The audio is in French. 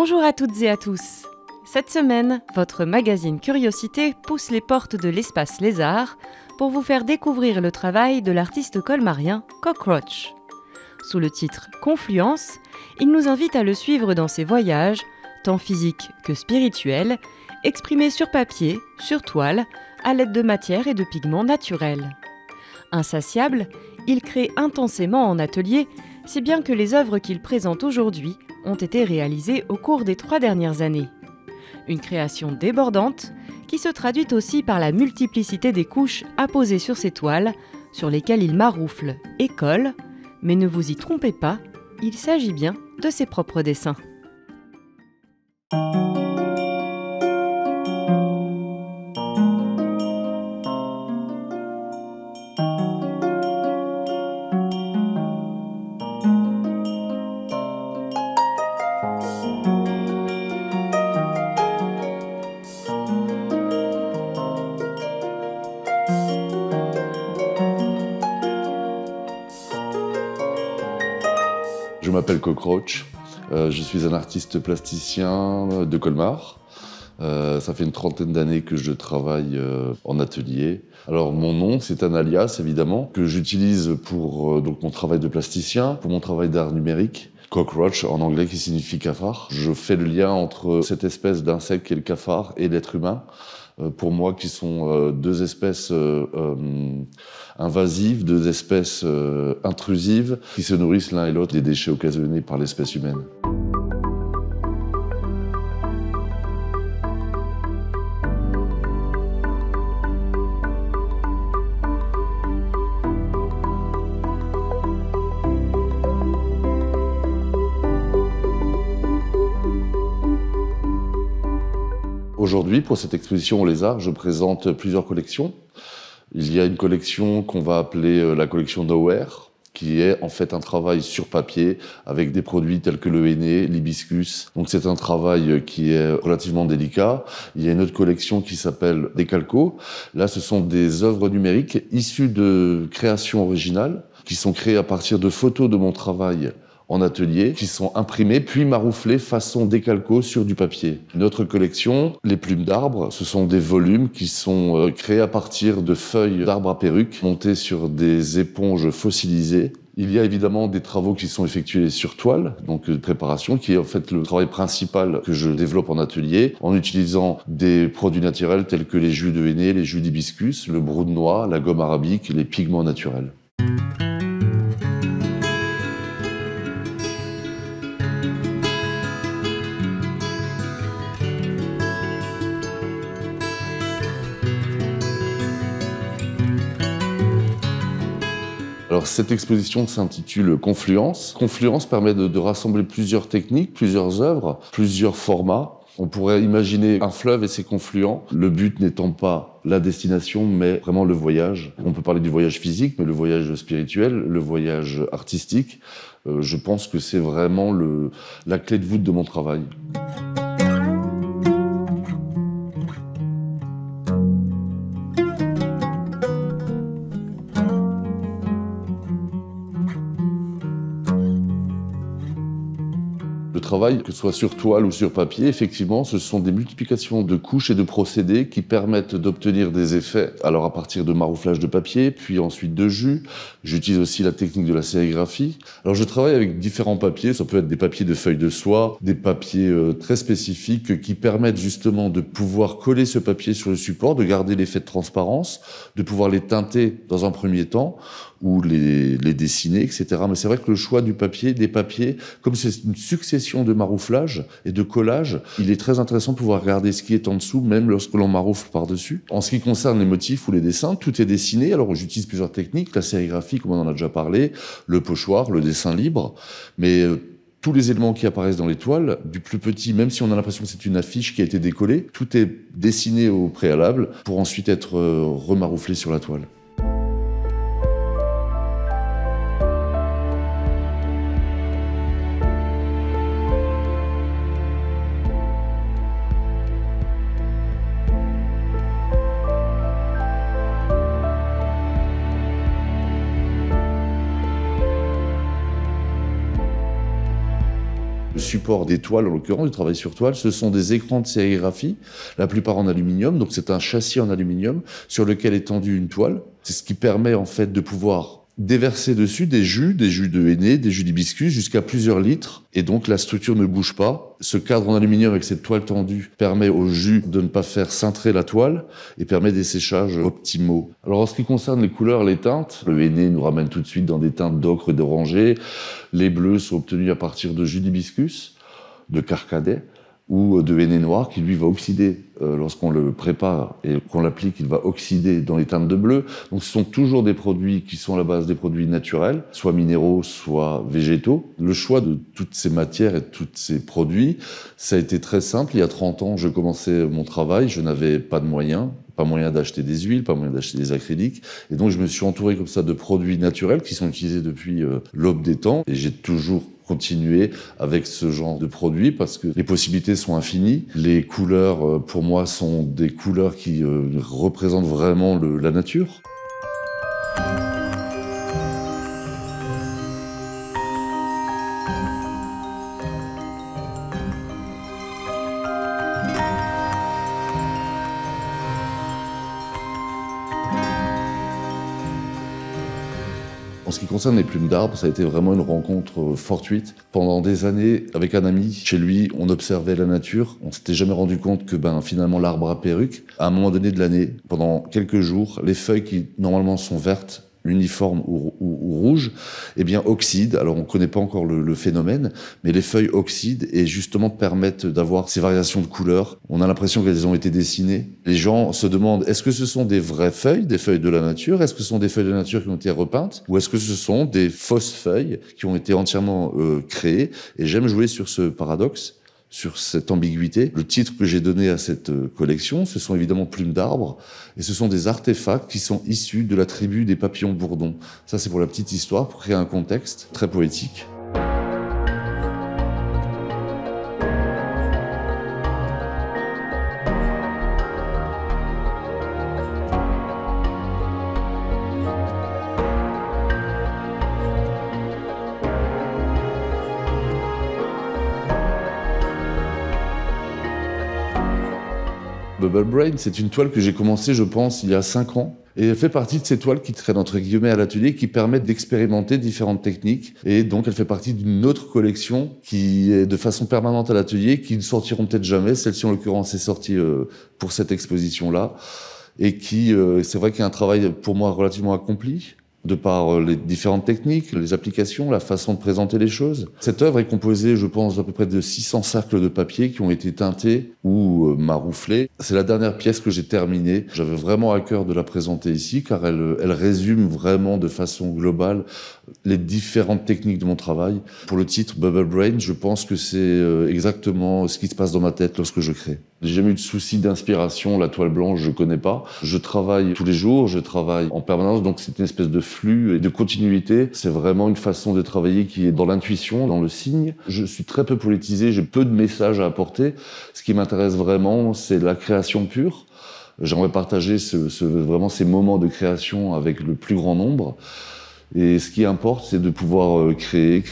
Bonjour à toutes et à tous. Cette semaine, votre magazine Curiosité pousse les portes de l'espace Lézard pour vous faire découvrir le travail de l'artiste colmarien Cockroach. Sous le titre Confluence, il nous invite à le suivre dans ses voyages, tant physiques que spirituels, exprimés sur papier, sur toile, à l'aide de matières et de pigments naturels. Insatiable, il crée intensément en atelier, si bien que les œuvres qu'il présente aujourd'hui ont été réalisées au cours des 3 dernières années. Une création débordante qui se traduit aussi par la multiplicité des couches apposées sur ces toiles, sur lesquelles il maroufle et colle, mais ne vous y trompez pas, il s'agit bien de ses propres dessins. Je m'appelle Cockroach, je suis un artiste plasticien de Colmar. Ça fait une 30aine d'années que je travaille en atelier. Alors mon nom, c'est un alias évidemment, que j'utilise pour donc, mon travail de plasticien, pour mon travail d'art numérique. Cockroach en anglais qui signifie cafard. Je fais le lien entre cette espèce d'insecte qui est le cafard et l'être humain. Pour moi, qui sont deux espèces invasives, deux espèces intrusives, qui se nourrissent l'un et l'autre des déchets occasionnés par l'espèce humaine. Aujourd'hui, pour cette exposition au Lézard, je présente plusieurs collections. Il y a une collection qu'on va appeler la collection Nowhere, qui est en fait un travail sur papier avec des produits tels que le henné, l'hibiscus. Donc c'est un travail qui est relativement délicat. Il y a une autre collection qui s'appelle Décalco. Là, ce sont des œuvres numériques issues de créations originales qui sont créées à partir de photos de mon travail en atelier, qui sont imprimés puis marouflés façon décalco sur du papier. Une autre collection, les plumes d'arbres, ce sont des volumes qui sont créés à partir de feuilles d'arbres à perruque montées sur des éponges fossilisées. Il y a évidemment des travaux qui sont effectués sur toile, donc de préparation, qui est en fait le travail principal que je développe en atelier, en utilisant des produits naturels tels que les jus de henné, les jus d'hibiscus, le brou de noix, la gomme arabique, les pigments naturels. Alors cette exposition s'intitule Confluence. Confluence permet de rassembler plusieurs techniques, plusieurs œuvres, plusieurs formats. On pourrait imaginer un fleuve et ses confluents, le but n'étant pas la destination, mais vraiment le voyage. On peut parler du voyage physique, mais le voyage spirituel, le voyage artistique, je pense que c'est vraiment la clé de voûte de mon travail. Le travail, que ce soit sur toile ou sur papier, effectivement, ce sont des multiplications de couches et de procédés qui permettent d'obtenir des effets. Alors à partir de marouflage de papier, puis ensuite de jus. J'utilise aussi la technique de la sérigraphie. Alors je travaille avec différents papiers. Ça peut être des papiers de feuilles de soie, des papiers très spécifiques qui permettent justement de pouvoir coller ce papier sur le support, de garder l'effet de transparence, de pouvoir les teinter dans un premier temps, ou les dessiner, etc. Mais c'est vrai que le choix du papier, des papiers, comme c'est une succession de marouflage et de collage, il est très intéressant de pouvoir regarder ce qui est en dessous, même lorsque l'on maroufle par-dessus. En ce qui concerne les motifs ou les dessins, tout est dessiné. Alors j'utilise plusieurs techniques, la sérigraphie, comme on en a déjà parlé, le pochoir, le dessin libre, mais tous les éléments qui apparaissent dans les toiles, du plus petit, même si on a l'impression que c'est une affiche qui a été décollée, tout est dessiné au préalable pour ensuite être remarouflé sur la toile. Je support des toiles, en l'occurrence, du travail sur toile, ce sont des écrans de sérigraphie, la plupart en aluminium. Donc c'est un châssis en aluminium sur lequel est tendue une toile. C'est ce qui permet en fait de pouvoir déverser dessus des jus de henné, des jus d'hibiscus, jusqu'à plusieurs litres. Et donc la structure ne bouge pas. Ce cadre en aluminium avec cette toile tendue permet au jus de ne pas faire cintrer la toile et permet des séchages optimaux. Alors en ce qui concerne les couleurs, les teintes, le henné nous ramène tout de suite dans des teintes d'ocre et d'oranger. Les bleus sont obtenus à partir de jus d'hibiscus, de carcadet, ou de henné noir qui lui va oxyder lorsqu'on le prépare et qu'on l'applique, il va oxyder dans les teintes de bleu. Donc ce sont toujours des produits qui sont à la base des produits naturels, soit minéraux, soit végétaux. Le choix de toutes ces matières et de tous ces produits, ça a été très simple. Il y a 30 ans, je commençais mon travail, je n'avais pas de moyens. Pas moyen d'acheter des huiles, pas moyen d'acheter des acryliques. Et donc, je me suis entouré comme ça de produits naturels qui sont utilisés depuis l'aube des temps. Et j'ai toujours continué avec ce genre de produits parce que les possibilités sont infinies. Les couleurs, pour moi, sont des couleurs qui représentent vraiment la nature. En ce qui concerne les plumes d'arbres, ça a été vraiment une rencontre fortuite. Pendant des années, avec un ami, chez lui, on observait la nature. On s'était jamais rendu compte que finalement l'arbre à perruque, à un moment donné de l'année, pendant quelques jours, les feuilles qui normalement sont vertes, uniformes ou rouges, eh bien oxydent. Alors on ne connaît pas encore le phénomène, mais les feuilles oxydent et justement permettent d'avoir ces variations de couleurs. On a l'impression qu'elles ont été dessinées. Les gens se demandent, est-ce que ce sont des vraies feuilles, des feuilles de la nature? Est-ce que ce sont des feuilles de la nature qui ont été repeintes? Ou est-ce que ce sont des fausses feuilles qui ont été entièrement créées? Et j'aime jouer sur ce paradoxe, sur cette ambiguïté. Le titre que j'ai donné à cette collection, ce sont évidemment plumes d'arbres, et ce sont des artefacts qui sont issus de la tribu des papillons bourdons. Ça, c'est pour la petite histoire, pour créer un contexte très poétique. Bubble Brain, c'est une toile que j'ai commencée, je pense, il y a 5 ans. Et elle fait partie de ces toiles qui traînent entre guillemets à l'atelier, qui permettent d'expérimenter différentes techniques. Et donc, elle fait partie d'une autre collection qui est de façon permanente à l'atelier, qui ne sortiront peut-être jamais. Celle-ci, en l'occurrence, est sortie pour cette exposition-là. Et qui, c'est vrai qu'il y a un travail, pour moi, relativement accompli, de par les différentes techniques, les applications, la façon de présenter les choses. Cette œuvre est composée, je pense, d'à peu près de 600 cercles de papier qui ont été teintés ou marouflés. C'est la dernière pièce que j'ai terminée. J'avais vraiment à cœur de la présenter ici, car elle résume vraiment de façon globale les différentes techniques de mon travail. Pour le titre Bubble Brain, je pense que c'est exactement ce qui se passe dans ma tête lorsque je crée. J'ai jamais eu de souci d'inspiration, la toile blanche, je connais pas. Je travaille tous les jours, je travaille en permanence, donc c'est une espèce de flux et de continuité. C'est vraiment une façon de travailler qui est dans l'intuition, dans le signe. Je suis très peu politisé, j'ai peu de messages à apporter. Ce qui m'intéresse vraiment, c'est la création pure. J'aimerais partager vraiment ces moments de création avec le plus grand nombre. Et ce qui importe, c'est de pouvoir créer.